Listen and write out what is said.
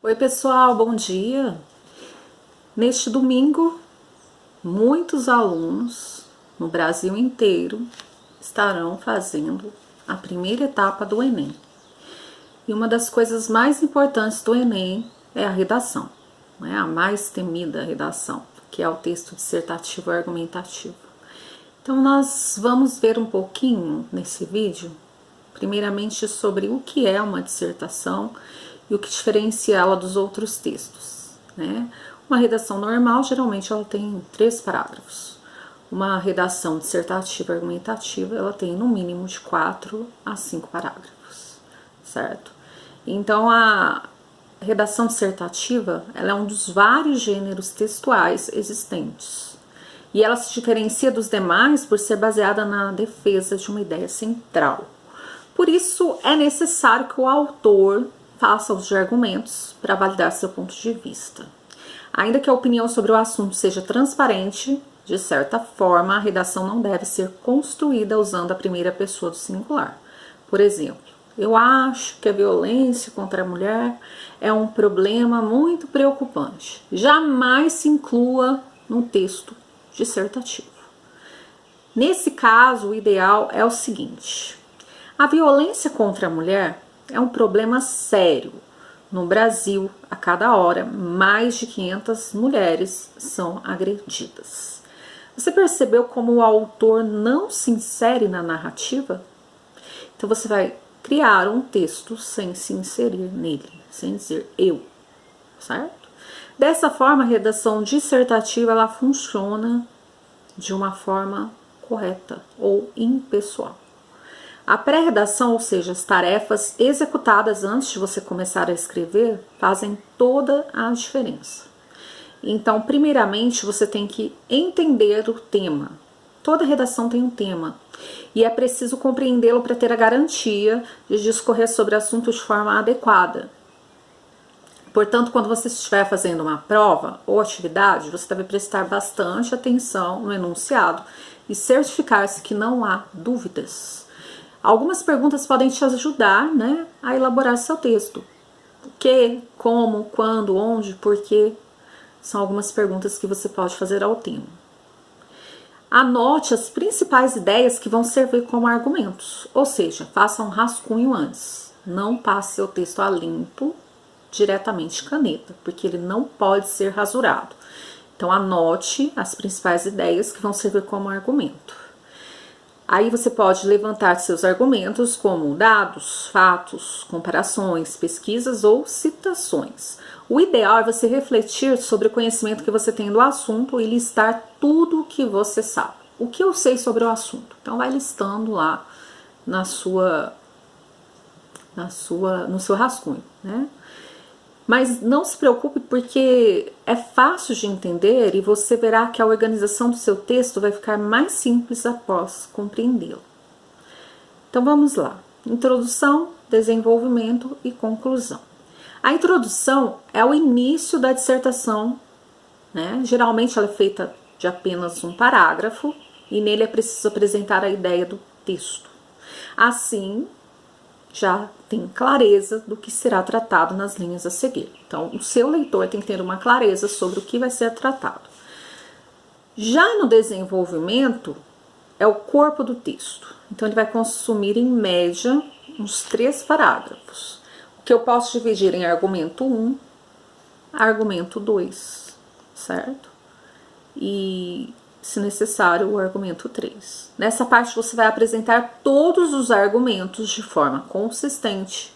Oi pessoal, bom dia! Neste domingo, muitos alunos no Brasil inteiro estarão fazendo a primeira etapa do Enem. E uma das coisas mais importantes do Enem é a redação, né? A mais temida redação, que é o texto dissertativo e argumentativo. Então nós vamos ver um pouquinho nesse vídeo, primeiramente sobre o que é uma dissertação e o que diferencia ela dos outros textos, né? Uma redação normal, geralmente ela tem 3 parágrafos. Uma redação dissertativa argumentativa, ela tem no mínimo de 4 a 5 parágrafos, certo? Então a redação dissertativa, ela é um dos vários gêneros textuais existentes. E ela se diferencia dos demais por ser baseada na defesa de uma ideia central. Por isso, é necessário que o autor faça os argumentos para validar seu ponto de vista. Ainda que a opinião sobre o assunto seja transparente, de certa forma, a redação não deve ser construída usando a primeira pessoa do singular. Por exemplo, eu acho que a violência contra a mulher é um problema muito preocupante. Jamais se inclua no texto dissertativo. Nesse caso, o ideal é o seguinte: a violência contra a mulher é um problema sério. No Brasil, a cada hora, mais de 500 mulheres são agredidas. Você percebeu como o autor não se insere na narrativa? Então você vai criar um texto sem se inserir nele, sem dizer eu, certo? Dessa forma, a redação dissertativa ela funciona de uma forma correta ou impessoal. A pré-redação, ou seja, as tarefas executadas antes de você começar a escrever, fazem toda a diferença. Então, primeiramente, você tem que entender o tema. Toda redação tem um tema e é preciso compreendê-lo para ter a garantia de discorrer sobre o assunto de forma adequada. Portanto, quando você estiver fazendo uma prova ou atividade, você deve prestar bastante atenção no enunciado e certificar-se que não há dúvidas. Algumas perguntas podem te ajudar, né, a elaborar seu texto. O que, como, quando, onde, por quê? São algumas perguntas que você pode fazer ao tema. Anote as principais ideias que vão servir como argumentos, ou seja, faça um rascunho antes. Não passe seu texto a limpo diretamente caneta, porque ele não pode ser rasurado. Então anote as principais ideias que vão servir como argumento. Aí você pode levantar seus argumentos como dados, fatos, comparações, pesquisas ou citações. O ideal é você refletir sobre o conhecimento que você tem do assunto e listar tudo o que você sabe. O que eu sei sobre o assunto? Então vai listando lá no seu rascunho, né? Mas não se preocupe, porque é fácil de entender e você verá que a organização do seu texto vai ficar mais simples após compreendê-lo. Então vamos lá. Introdução, desenvolvimento e conclusão. A introdução é o início da dissertação, né? Geralmente ela é feita de apenas um parágrafo e nele é preciso apresentar a ideia do texto. Assim, já tem clareza do que será tratado nas linhas a seguir. Então, o seu leitor tem que ter uma clareza sobre o que vai ser tratado. Já no desenvolvimento, é o corpo do texto. Então, ele vai consumir, em média, uns 3 parágrafos. O que eu posso dividir em argumento 1, argumento 2, certo? E, se necessário, o argumento 3. Nessa parte você vai apresentar todos os argumentos de forma consistente